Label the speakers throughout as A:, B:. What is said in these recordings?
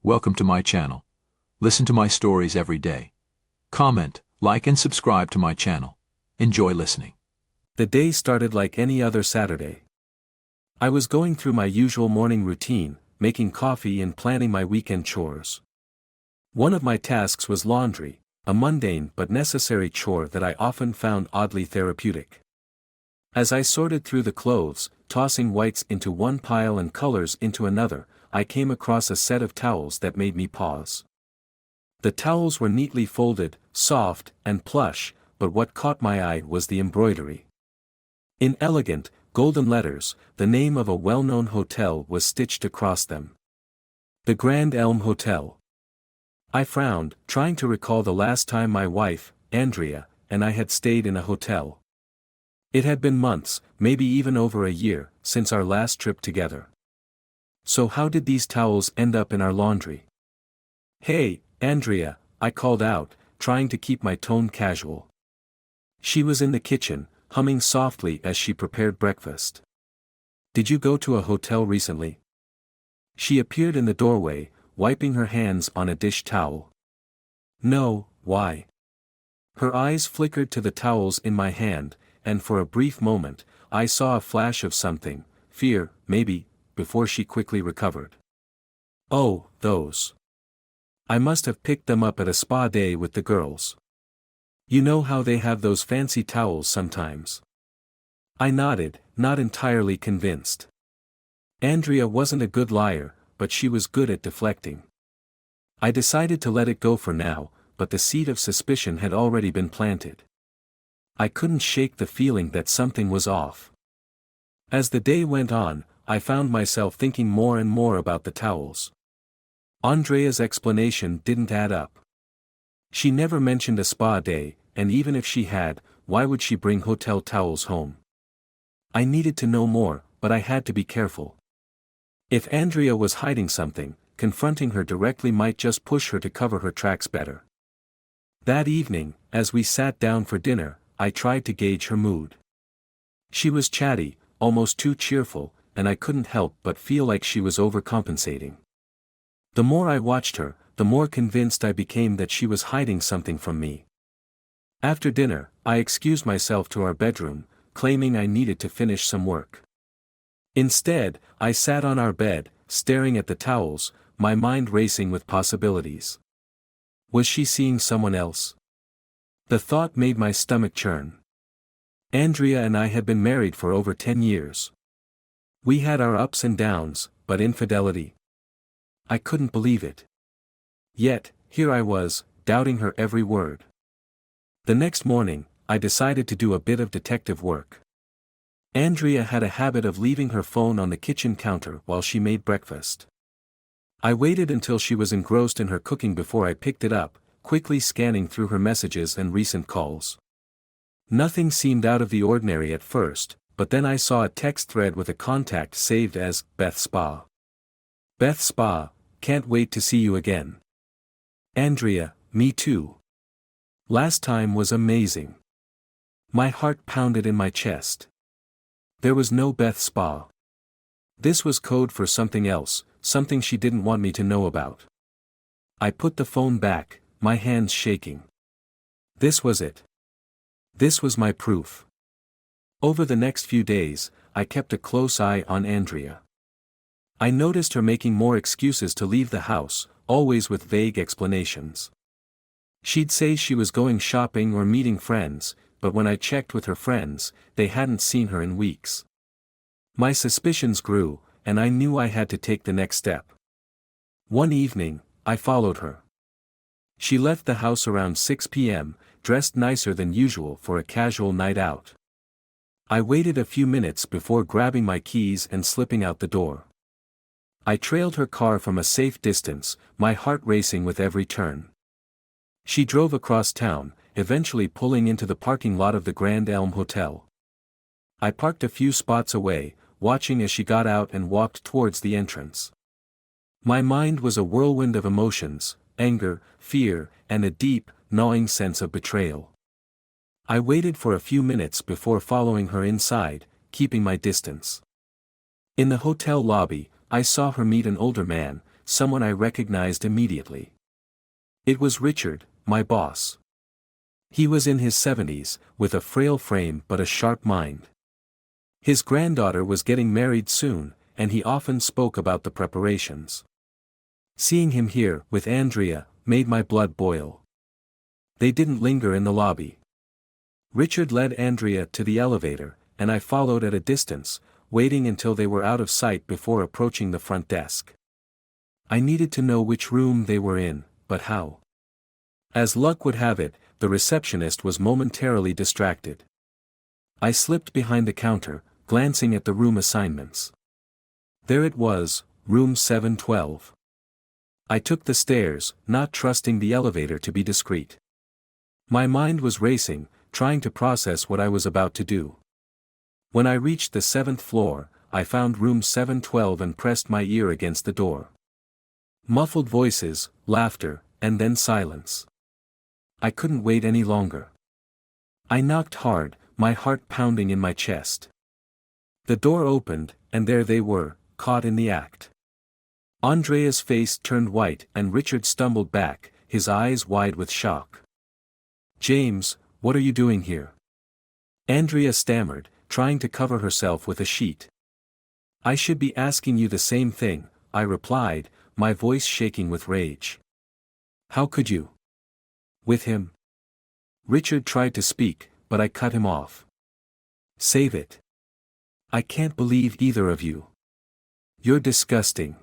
A: Welcome to my channel. Listen to my stories every day. Comment, like and subscribe to my channel. Enjoy listening.
B: The day started like any other Saturday. I was going through my usual morning routine, making coffee and planning my weekend chores. One of my tasks was laundry, a mundane but necessary chore that I often found oddly therapeutic. As I sorted through the clothes, tossing whites into one pile and colors into another, I came across a set of towels that made me pause. The towels were neatly folded, soft, and plush, but what caught my eye was the embroidery. In elegant, golden letters, the name of a well-known hotel was stitched across them. The Grand Elm Hotel. I frowned, trying to recall the last time my wife, Andrea, and I had stayed in a hotel. It had been months, maybe even over a year, since our last trip together. So how did these towels end up in our laundry? "Hey, Andrea," I called out, trying to keep my tone casual. She was in the kitchen, humming softly as she prepared breakfast. "Did you go to a hotel recently?" She appeared in the doorway, wiping her hands on a dish towel. "No, why?" Her eyes flickered to the towels in my hand, and for a brief moment, I saw a flash of something, fear, maybe, before she quickly recovered. "Oh, those. I must have picked them up at a spa day with the girls. You know how they have those fancy towels sometimes." I nodded, not entirely convinced. Andrea wasn't a good liar, but she was good at deflecting. I decided to let it go for now, but the seed of suspicion had already been planted. I couldn't shake the feeling that something was off. As the day went on, I found myself thinking more and more about the towels. Andrea's explanation didn't add up. She never mentioned a spa day, and even if she had, why would she bring hotel towels home? I needed to know more, but I had to be careful. If Andrea was hiding something, confronting her directly might just push her to cover her tracks better. That evening, as we sat down for dinner, I tried to gauge her mood. She was chatty, almost too cheerful, and I couldn't help but feel like she was overcompensating. The more I watched her, the more convinced I became that she was hiding something from me. After dinner, I excused myself to our bedroom, claiming I needed to finish some work. Instead, I sat on our bed, staring at the towels, my mind racing with possibilities. Was she seeing someone else? The thought made my stomach churn. Andrea and I had been married for over 10 years. We had our ups and downs, but infidelity? I couldn't believe it. Yet, here I was, doubting her every word. The next morning, I decided to do a bit of detective work. Andrea had a habit of leaving her phone on the kitchen counter while she made breakfast. I waited until she was engrossed in her cooking before I picked it up, quickly scanning through her messages and recent calls. Nothing seemed out of the ordinary at first, but then I saw a text thread with a contact saved as Beth Spa. "Beth Spa, can't wait to see you again." Andrea, me too. Last time was amazing. My heart pounded in my chest. There was no Beth Spa. This was code for something else, something she didn't want me to know about. I put the phone back, my hands shaking. This was it. This was my proof. Over the next few days, I kept a close eye on Andrea. I noticed her making more excuses to leave the house, always with vague explanations. She'd say she was going shopping or meeting friends, but when I checked with her friends, they hadn't seen her in weeks. My suspicions grew, and I knew I had to take the next step. One evening, I followed her. She left the house around 6 p.m., dressed nicer than usual for a casual night out. I waited a few minutes before grabbing my keys and slipping out the door. I trailed her car from a safe distance, my heart racing with every turn. She drove across town, eventually pulling into the parking lot of the Grand Elm Hotel. I parked a few spots away, watching as she got out and walked towards the entrance. My mind was a whirlwind of emotions, anger, fear, and a deep, gnawing sense of betrayal. I waited for a few minutes before following her inside, keeping my distance. In the hotel lobby, I saw her meet an older man, someone I recognized immediately. It was Richard, my boss. He was in his 70s, with a frail frame but a sharp mind. His granddaughter was getting married soon, and he often spoke about the preparations. Seeing him here, with Andrea, made my blood boil. They didn't linger in the lobby. Richard led Andrea to the elevator, and I followed at a distance, waiting until they were out of sight before approaching the front desk. I needed to know which room they were in, but how? As luck would have it, the receptionist was momentarily distracted. I slipped behind the counter, glancing at the room assignments. There it was, room 712. I took the stairs, not trusting the elevator to be discreet. My mind was racing, trying to process what I was about to do. When I reached the 7th floor, I found room 712 and pressed my ear against the door. Muffled voices, laughter, and then silence. I couldn't wait any longer. I knocked hard, my heart pounding in my chest. The door opened, and there they were, caught in the act. Andrea's face turned white and Richard stumbled back, his eyes wide with shock. "James, what are you doing here?" Andrea stammered, trying to cover herself with a sheet. "I should be asking you the same thing," I replied, my voice shaking with rage. "How could you? With him?" Richard tried to speak, but I cut him off. "Save it. I can't believe either of you. You're disgusting."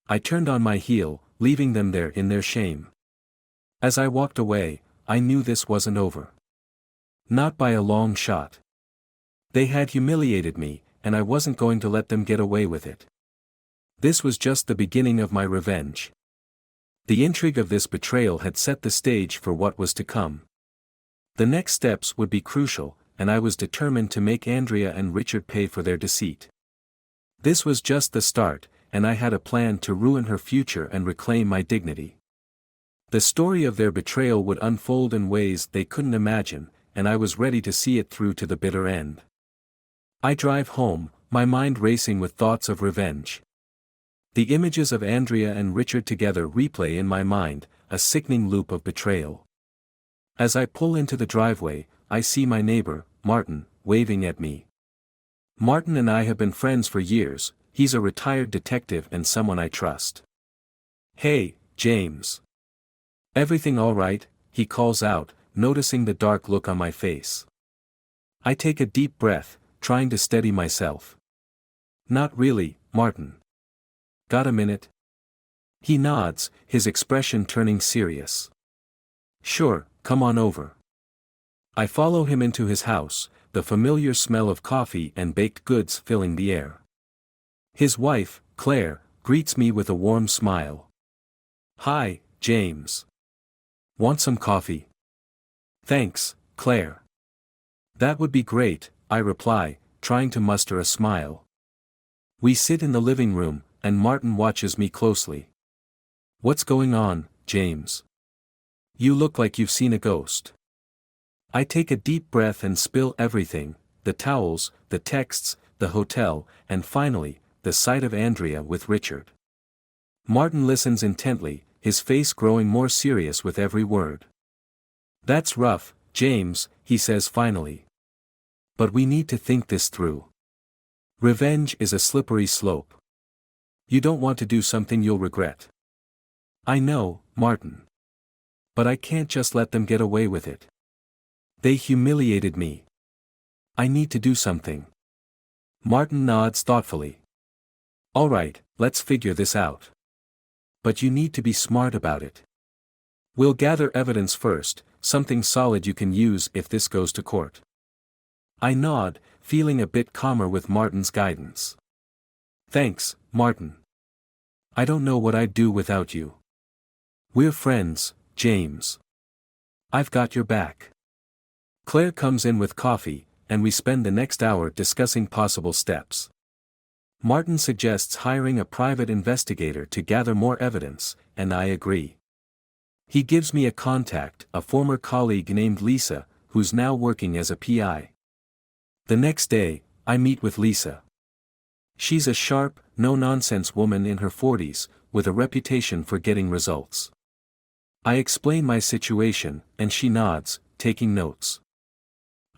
B: I turned on my heel, leaving them there in their shame. As I walked away, I knew this wasn't over. Not by a long shot. They had humiliated me, and I wasn't going to let them get away with it. This was just the beginning of my revenge. The intrigue of this betrayal had set the stage for what was to come. The next steps would be crucial, and I was determined to make Andrea and Richard pay for their deceit. This was just the start, and I had a plan to ruin her future and reclaim my dignity. The story of their betrayal would unfold in ways they couldn't imagine, and I was ready to see it through to the bitter end. I drive home, my mind racing with thoughts of revenge. The images of Andrea and Richard together replay in my mind, a sickening loop of betrayal. As I pull into the driveway, I see my neighbor, Martin, waving at me. Martin and I have been friends for years, he's a retired detective and someone I trust. "Hey, James. Everything all right?" he calls out, noticing the dark look on my face. I take a deep breath, trying to steady myself. "Not really, Martin. Got a minute?" He nods, his expression turning serious. "Sure, come on over." I follow him into his house, the familiar smell of coffee and baked goods filling the air. His wife, Claire, greets me with a warm smile. "Hi, James. Want some coffee?" "Thanks, Claire." "That would be great," I reply, trying to muster a smile. We sit in the living room, and Martin watches me closely. "What's going on, James? You look like you've seen a ghost." I take a deep breath and spill everything, the towels, the texts, the hotel, and finally, the sight of Andrea with Richard. Martin listens intently, his face growing more serious with every word. "That's rough, James," he says finally. "But we need to think this through. Revenge is a slippery slope. You don't want to do something you'll regret." "I know, Martin. But I can't just let them get away with it. They humiliated me. I need to do something." Martin nods thoughtfully. "All right, let's figure this out. But you need to be smart about it. We'll gather evidence first, something solid you can use if this goes to court." I nod, feeling a bit calmer with Martin's guidance. "Thanks, Martin. I don't know what I'd do without you. We're friends, James. I've got your back." Claire comes in with coffee, and we spend the next hour discussing possible steps. Martin suggests hiring a private investigator to gather more evidence, and I agree. He gives me a contact, a former colleague named Lisa, who's now working as a PI. The next day, I meet with Lisa. She's a sharp, no-nonsense woman in her 40s, with a reputation for getting results. I explain my situation, and she nods, taking notes.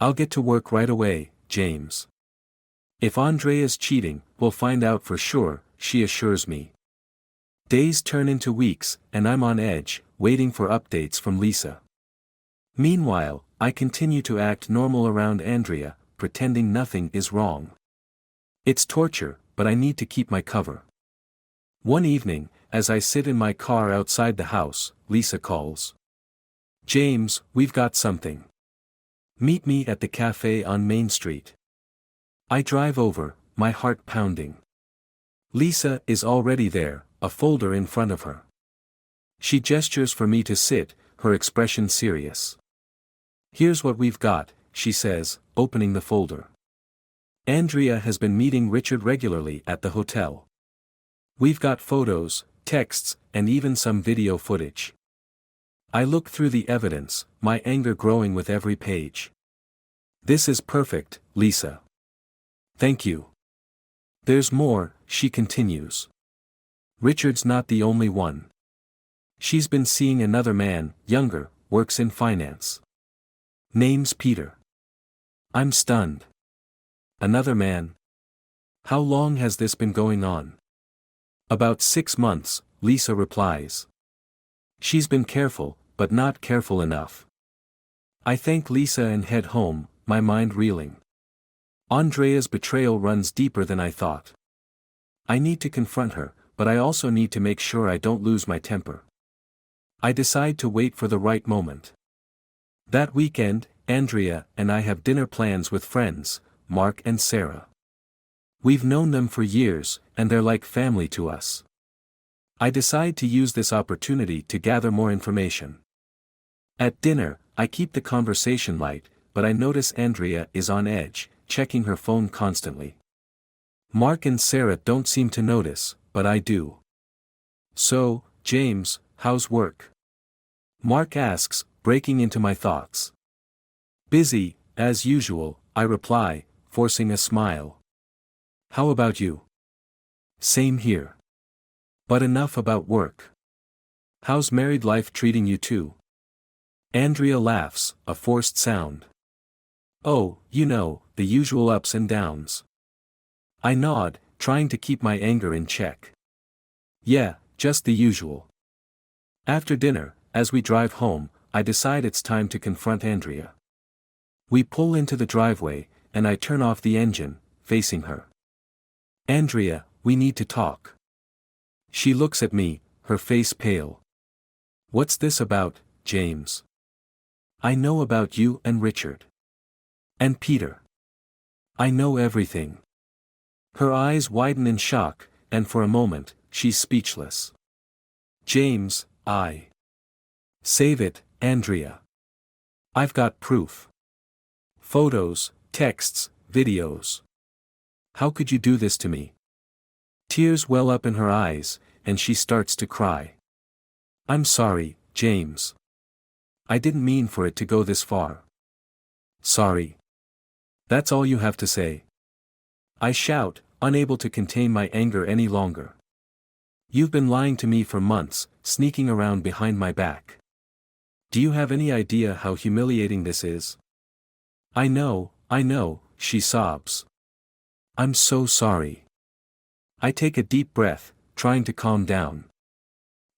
B: I'll get to work right away, James. If Andrea's cheating, we'll find out for sure, she assures me. Days turn into weeks, and I'm on edge, waiting for updates from Lisa. Meanwhile, I continue to act normal around Andrea, pretending nothing is wrong. It's torture, but I need to keep my cover. One evening, as I sit in my car outside the house, Lisa calls. James, we've got something. Meet me at the cafe on Main Street. I drive over, my heart pounding. Lisa is already there, a folder in front of her. She gestures for me to sit, her expression serious. Here's what we've got, she says, opening the folder. Andrea has been meeting Richard regularly at the hotel. We've got photos, texts, and even some video footage. I look through the evidence, my anger growing with every page. This is perfect, Lisa. Thank you. There's more, she continues. Richard's not the only one. She's been seeing another man, younger, works in finance. Name's Peter. I'm stunned. Another man? How long has this been going on? About 6 months, Lisa replies. She's been careful, but not careful enough. I thank Lisa and head home, my mind reeling. Andrea's betrayal runs deeper than I thought. I need to confront her, but I also need to make sure I don't lose my temper. I decide to wait for the right moment. That weekend, Andrea and I have dinner plans with friends, Mark and Sarah. We've known them for years, and they're like family to us. I decide to use this opportunity to gather more information. At dinner, I keep the conversation light, but I notice Andrea is on edge, checking her phone constantly. Mark and Sarah don't seem to notice, but I do. So, James, how's work? Mark asks, breaking into my thoughts. Busy, as usual, I reply, forcing a smile. How about you? Same here. But enough about work. How's married life treating you too? Andrea laughs, a forced sound. Oh, you know, the usual ups and downs. I nod, trying to keep my anger in check. Yeah, just the usual. After dinner, as we drive home, I decide it's time to confront Andrea. We pull into the driveway, and I turn off the engine, facing her. Andrea, we need to talk. She looks at me, her face pale. What's this about, James? I know about you and Richard. And Peter. I know everything. Her eyes widen in shock, and for a moment, she's speechless. James, Save it, Andrea. I've got proof. Photos, texts, videos. How could you do this to me? Tears well up in her eyes, and she starts to cry. I'm sorry, James. I didn't mean for it to go this far. Sorry. That's all you have to say. I shout, unable to contain my anger any longer. You've been lying to me for months, sneaking around behind my back. Do you have any idea how humiliating this is? I know, she sobs. I'm so sorry. I take a deep breath, trying to calm down.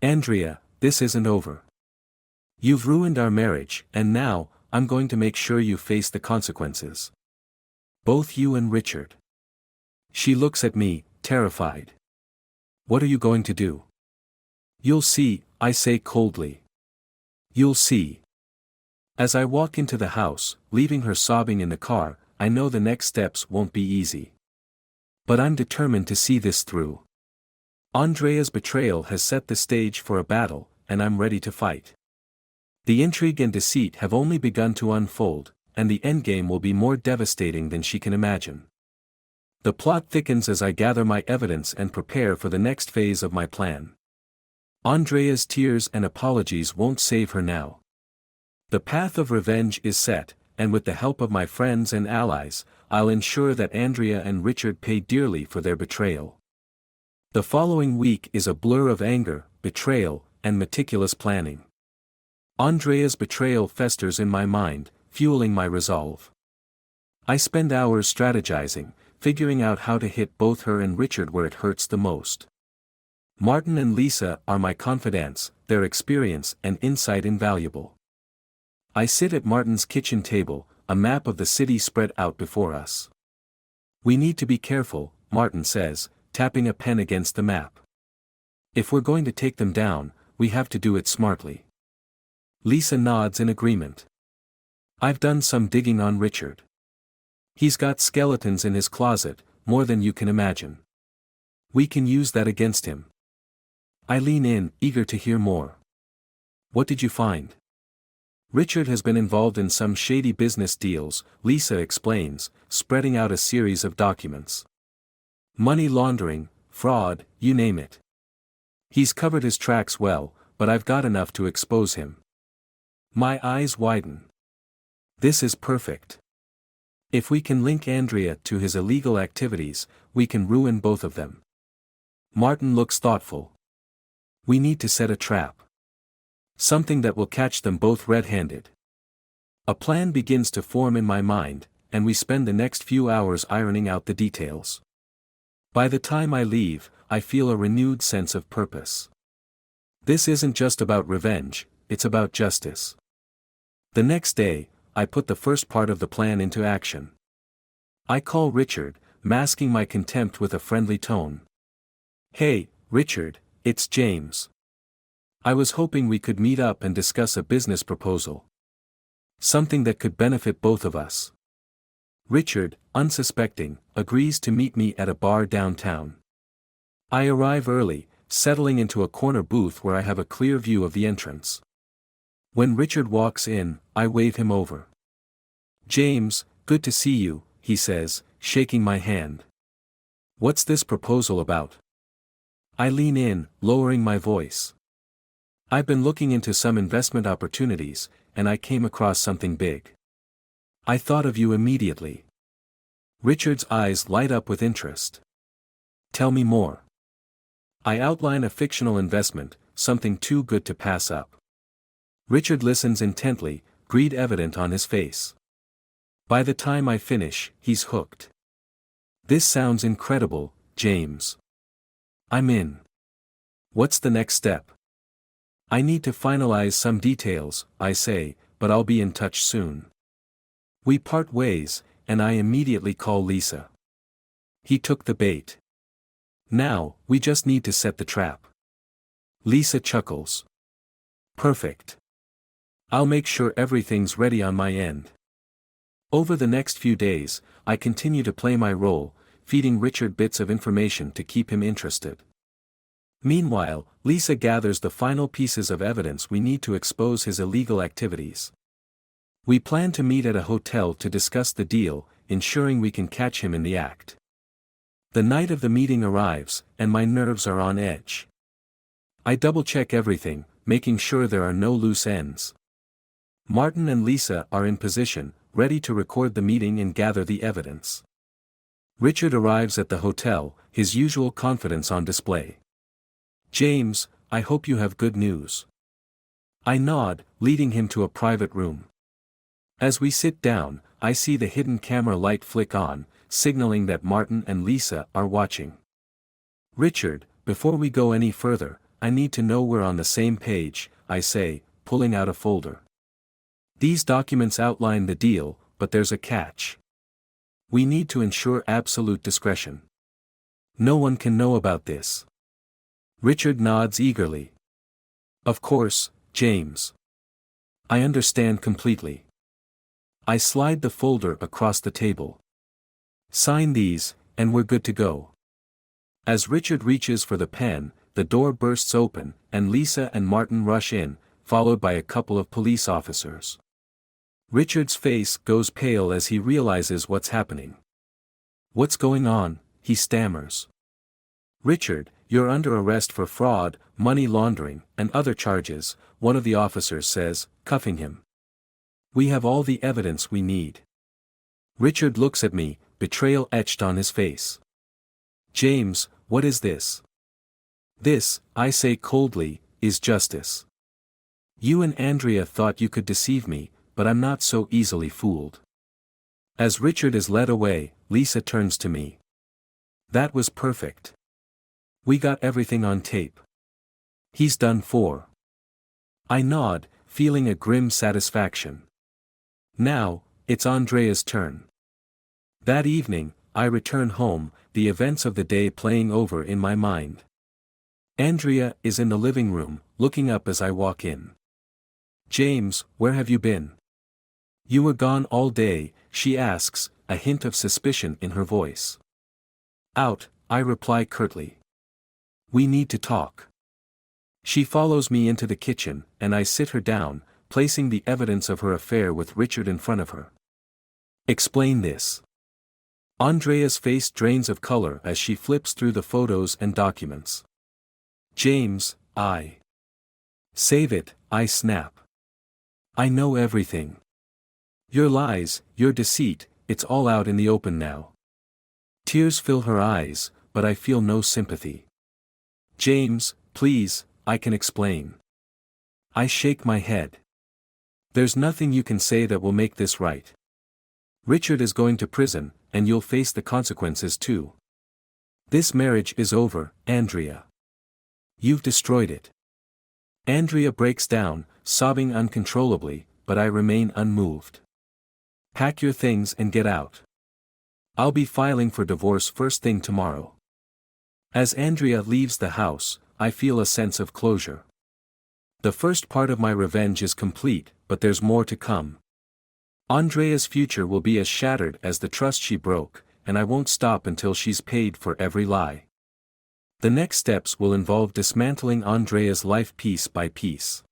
B: Andrea, this isn't over. You've ruined our marriage, and now, I'm going to make sure you face the consequences. Both you and Richard. She looks at me, terrified. What are you going to do? You'll see, I say coldly. You'll see. As I walk into the house, leaving her sobbing in the car, I know the next steps won't be easy. But I'm determined to see this through. Andrea's betrayal has set the stage for a battle, and I'm ready to fight. The intrigue and deceit have only begun to unfold, and the endgame will be more devastating than she can imagine. The plot thickens as I gather my evidence and prepare for the next phase of my plan. Andrea's tears and apologies won't save her now. The path of revenge is set, and with the help of my friends and allies, I'll ensure that Andrea and Richard pay dearly for their betrayal. The following week is a blur of anger, betrayal, and meticulous planning. Andrea's betrayal festers in my mind, fueling my resolve. I spend hours strategizing, figuring out how to hit both her and Richard where it hurts the most. Martin and Lisa are my confidants, their experience and insight invaluable. I sit at Martin's kitchen table, a map of the city spread out before us. "We need to be careful," Martin says, tapping a pen against the map. "If we're going to take them down, we have to do it smartly." Lisa nods in agreement. "I've done some digging on Richard. He's got skeletons in his closet, more than you can imagine. We can use that against him." I lean in, eager to hear more. "What did you find?" "Richard has been involved in some shady business deals," Lisa explains, spreading out a series of documents. "Money laundering, fraud, you name it. He's covered his tracks well, but I've got enough to expose him." My eyes widen. This is perfect. If we can link Andrea to his illegal activities, we can ruin both of them. Martin looks thoughtful. "We need to set a trap. Something that will catch them both red-handed." A plan begins to form in my mind, and we spend the next few hours ironing out the details. By the time I leave, I feel a renewed sense of purpose. This isn't just about revenge, it's about justice. The next day, I put the first part of the plan into action. I call Richard, masking my contempt with a friendly tone. "Hey, Richard, it's James. I was hoping we could meet up and discuss a business proposal. Something that could benefit both of us." Richard, unsuspecting, agrees to meet me at a bar downtown. I arrive early, settling into a corner booth where I have a clear view of the entrance. When Richard walks in, I wave him over. "James, good to see you," he says, shaking my hand. "What's this proposal about?" I lean in, lowering my voice. "I've been looking into some investment opportunities, and I came across something big. I thought of you immediately." Richard's eyes light up with interest. "Tell me more." I outline a fictional investment, something too good to pass up. Richard listens intently, greed evident on his face. By the time I finish, he's hooked. "This sounds incredible, James. I'm in. What's the next step?" "I need to finalize some details," I say, "but I'll be in touch soon." We part ways, and I immediately call Lisa. He took the bait. Now, we just need to set the trap. Lisa chuckles. "Perfect. I'll make sure everything's ready on my end." Over the next few days, I continue to play my role, feeding Richard bits of information to keep him interested. Meanwhile, Lisa gathers the final pieces of evidence we need to expose his illegal activities. We plan to meet at a hotel to discuss the deal, ensuring we can catch him in the act. The night of the meeting arrives, and my nerves are on edge. I double-check everything, making sure there are no loose ends. Martin and Lisa are in position, ready to record the meeting and gather the evidence. Richard arrives at the hotel, his usual confidence on display. "James, I hope you have good news." I nod, leading him to a private room. As we sit down, I see the hidden camera light flick on, signaling that Martin and Lisa are watching. "Richard, before we go any further, I need to know we're on the same page," I say, pulling out a folder. "These documents outline the deal, but there's a catch. We need to ensure absolute discretion. No one can know about this." Richard nods eagerly. "Of course, James. I understand completely." I slide the folder across the table. "Sign these, and we're good to go." As Richard reaches for the pen, the door bursts open, and Lisa and Martin rush in, followed by a couple of police officers. Richard's face goes pale as he realizes what's happening. "What's going on?" he stammers. "Richard, you're under arrest for fraud, money laundering, and other charges," one of the officers says, cuffing him. "We have all the evidence we need." Richard looks at me, betrayal etched on his face. "James, what is this?" This, I say coldly, is justice. You and Andrea thought you could deceive me, but I'm not so easily fooled. As Richard is led away, Lisa turns to me. That was perfect. We got everything on tape. He's done for. I nod, feeling a grim satisfaction. Now, it's Andrea's turn. That evening, I return home, the events of the day playing over in my mind. Andrea is in the living room, looking up as I walk in. James, where have you been? You were gone all day, she asks, a hint of suspicion in her voice. Out, I reply curtly. We need to talk. She follows me into the kitchen, and I sit her down, placing the evidence of her affair with Richard in front of her. Explain this. Andrea's face drains of color as she flips through the photos and documents. James, I. Save it, I snap. I know everything. Your lies, your deceit, it's all out in the open now. Tears fill her eyes, but I feel no sympathy. James, please, I can explain. I shake my head. There's nothing you can say that will make this right. Richard is going to prison, and you'll face the consequences too. This marriage is over, Andrea. You've destroyed it. Andrea breaks down, sobbing uncontrollably, but I remain unmoved. Pack your things and get out. I'll be filing for divorce first thing tomorrow. As Andrea leaves the house, I feel a sense of closure. The first part of my revenge is complete, but there's more to come. Andrea's future will be as shattered as the trust she broke, and I won't stop until she's paid for every lie. The next steps will involve dismantling Andrea's life piece by piece.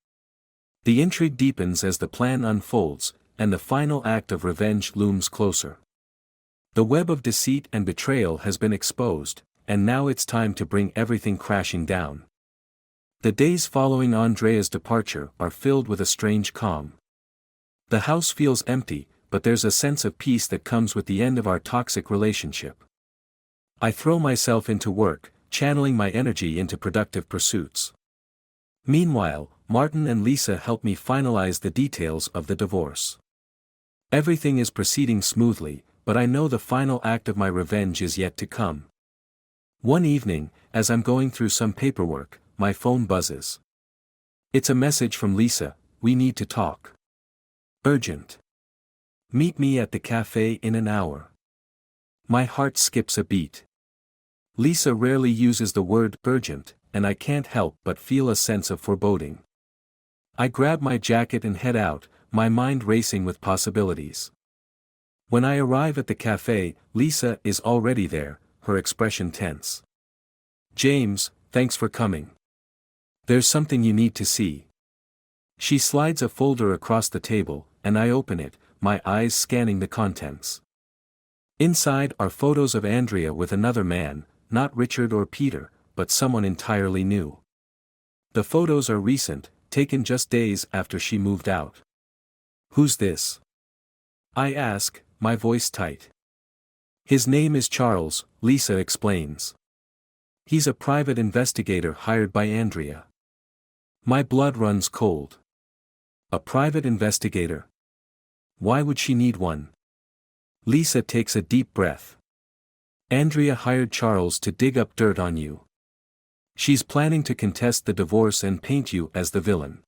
B: The intrigue deepens as the plan unfolds, and the final act of revenge looms closer. The web of deceit and betrayal has been exposed, and now it's time to bring everything crashing down. The days following Andrea's departure are filled with a strange calm. The house feels empty, but there's a sense of peace that comes with the end of our toxic relationship. I throw myself into work, channeling my energy into productive pursuits. Meanwhile, Martin and Lisa help me finalize the details of the divorce. Everything is proceeding smoothly, but I know the final act of my revenge is yet to come. One evening, as I'm going through some paperwork, my phone buzzes. It's a message from Lisa, we need to talk. Urgent. Meet me at the cafe in an hour. My heart skips a beat. Lisa rarely uses the word urgent, and I can't help but feel a sense of foreboding. I grab my jacket and head out, my mind racing with possibilities. When I arrive at the cafe, Lisa is already there, her expression tense. James, thanks for coming. There's something you need to see. She slides a folder across the table, and I open it, my eyes scanning the contents. Inside are photos of Andrea with another man, not Richard or Peter, but someone entirely new. The photos are recent, taken just days after she moved out. Who's this? I ask, my voice tight. His name is Charles, Lisa explains. He's a private investigator hired by Andrea. My blood runs cold. A private investigator? Why would she need one? Lisa takes a deep breath. Andrea hired Charles to dig up dirt on you. She's planning to contest the divorce and paint you as the villain.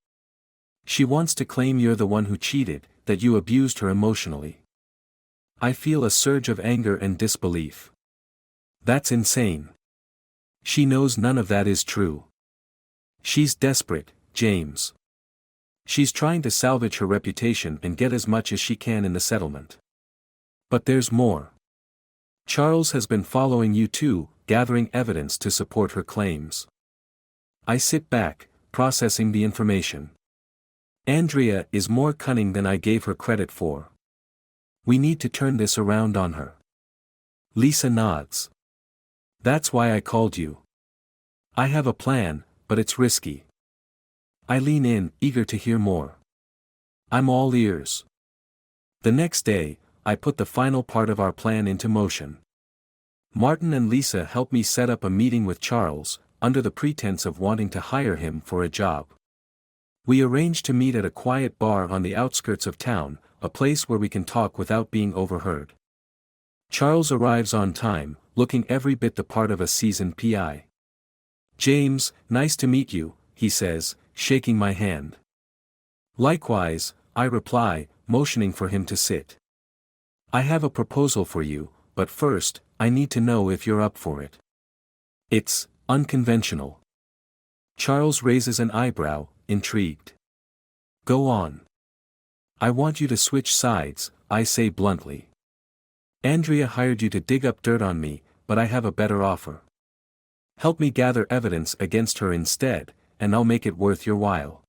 B: She wants to claim you're the one who cheated, that you abused her emotionally. I feel a surge of anger and disbelief. That's insane. She knows none of that is true. She's desperate, James. She's trying to salvage her reputation and get as much as she can in the settlement. But there's more. Charles has been following you too, gathering evidence to support her claims. I sit back, processing the information. Andrea is more cunning than I gave her credit for. We need to turn this around on her. Lisa nods. That's why I called you. I have a plan, but it's risky. I lean in, eager to hear more. I'm all ears. The next day, I put the final part of our plan into motion. Martin and Lisa help me set up a meeting with Charles, under the pretense of wanting to hire him for a job. We arrange to meet at a quiet bar on the outskirts of town, a place where we can talk without being overheard. Charles arrives on time, looking every bit the part of a seasoned PI. "James, nice to meet you," he says, shaking my hand. "Likewise," I reply, motioning for him to sit. "I have a proposal for you, but first, I need to know if you're up for it." "It's unconventional." Charles raises an eyebrow, intrigued. "Go on." "I want you to switch sides," I say bluntly. "Andrea hired you to dig up dirt on me, but I have a better offer. Help me gather evidence against her instead, and I'll make it worth your while."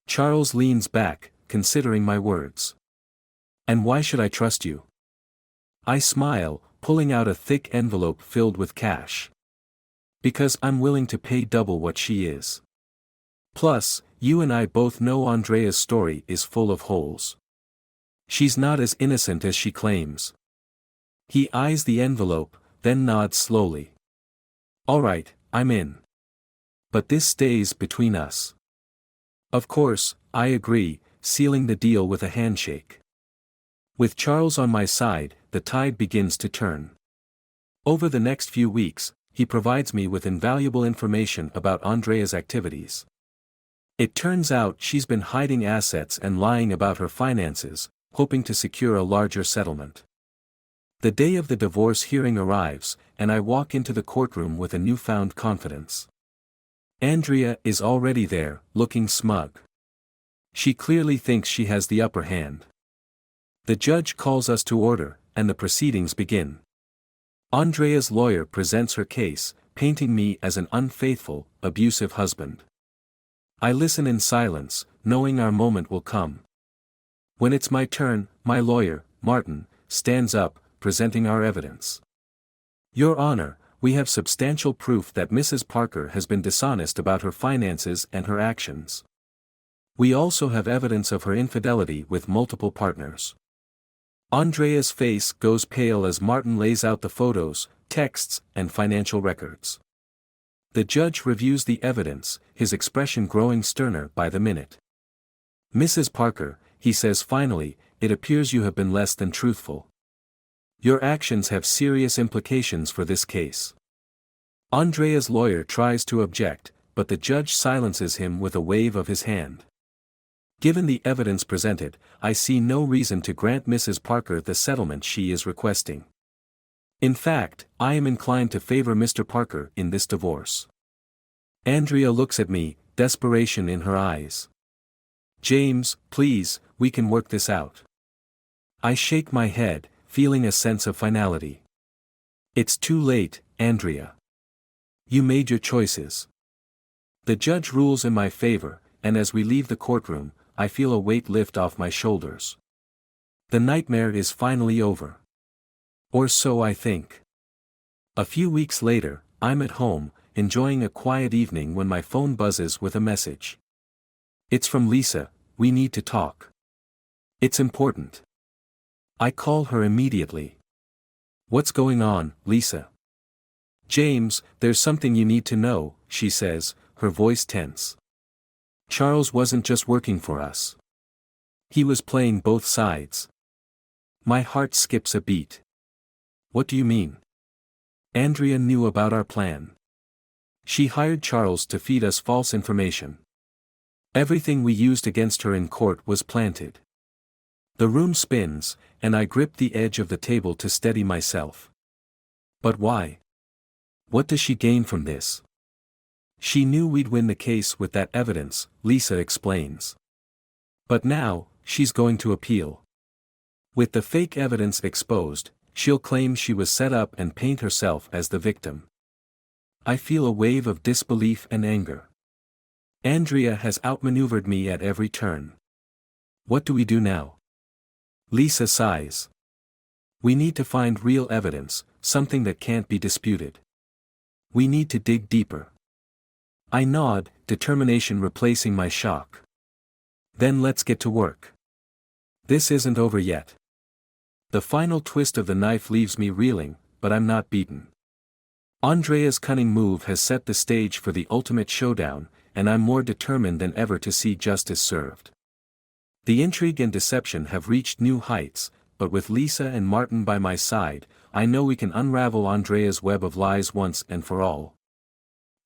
B: Charles leans back, considering my words. "And why should I trust you?" I smile, pulling out a thick envelope filled with cash. "Because I'm willing to pay double what she is. Plus, you and I both know Andrea's story is full of holes. She's not as innocent as she claims." He eyes the envelope, then nods slowly. "All right, I'm in. But this stays between us." "Of course," I agree, sealing the deal with a handshake. With Charles on my side, the tide begins to turn. Over the next few weeks, he provides me with invaluable information about Andrea's activities. It turns out she's been hiding assets and lying about her finances, hoping to secure a larger settlement. The day of the divorce hearing arrives, and I walk into the courtroom with a newfound confidence. Andrea is already there, looking smug. She clearly thinks she has the upper hand. The judge calls us to order, and the proceedings begin. Andrea's lawyer presents her case, painting me as an unfaithful, abusive husband. I listen in silence, knowing our moment will come. When it's my turn, my lawyer, Martin, stands up, presenting our evidence. "Your Honor, we have substantial proof that Mrs. Parker has been dishonest about her finances and her actions. We also have evidence of her infidelity with multiple partners." Andrea's face goes pale as Martin lays out the photos, texts, and financial records. The judge reviews the evidence, his expression growing sterner by the minute. "Mrs. Parker," he says finally, "it appears you have been less than truthful. Your actions have serious implications for this case." Andrea's lawyer tries to object, but the judge silences him with a wave of his hand. Given the evidence presented, I see no reason to grant Mrs. Parker the settlement she is requesting. In fact, I am inclined to favor Mr. Parker in this divorce. Andrea looks at me, desperation in her eyes. "James, please, we can work this out." I shake my head, feeling a sense of finality. "It's too late, Andrea. You made your choices." The judge rules in my favor, and as we leave the courtroom, I feel a weight lift off my shoulders. The nightmare is finally over. Or so I think. A few weeks later, I'm at home, enjoying a quiet evening when my phone buzzes with a message. It's from Lisa. "We need to talk. It's important." I call her immediately. "What's going on, Lisa?" "James, there's something you need to know," she says, her voice tense. "Charles wasn't just working for us. He was playing both sides." My heart skips a beat. "What do you mean?" "Andrea knew about our plan. She hired Charles to feed us false information. Everything we used against her in court was planted." The room spins, and I grip the edge of the table to steady myself. "But why? What does she gain from this?" "She knew we'd win the case with that evidence," Lisa explains. "But now, she's going to appeal. With the fake evidence exposed, she'll claim she was set up and paint herself as the victim." I feel a wave of disbelief and anger. Andrea has outmaneuvered me at every turn. What do we do now? Lisa sighs. "We need to find real evidence, something that can't be disputed. We need to dig deeper." I nod, determination replacing my shock. "Then let's get to work. This isn't over yet." The final twist of the knife leaves me reeling, but I'm not beaten. Andrea's cunning move has set the stage for the ultimate showdown, and I'm more determined than ever to see justice served. The intrigue and deception have reached new heights, but with Lisa and Martin by my side, I know we can unravel Andrea's web of lies once and for all.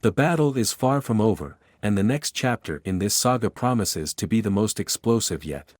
B: The battle is far from over, and the next chapter in this saga promises to be the most explosive yet.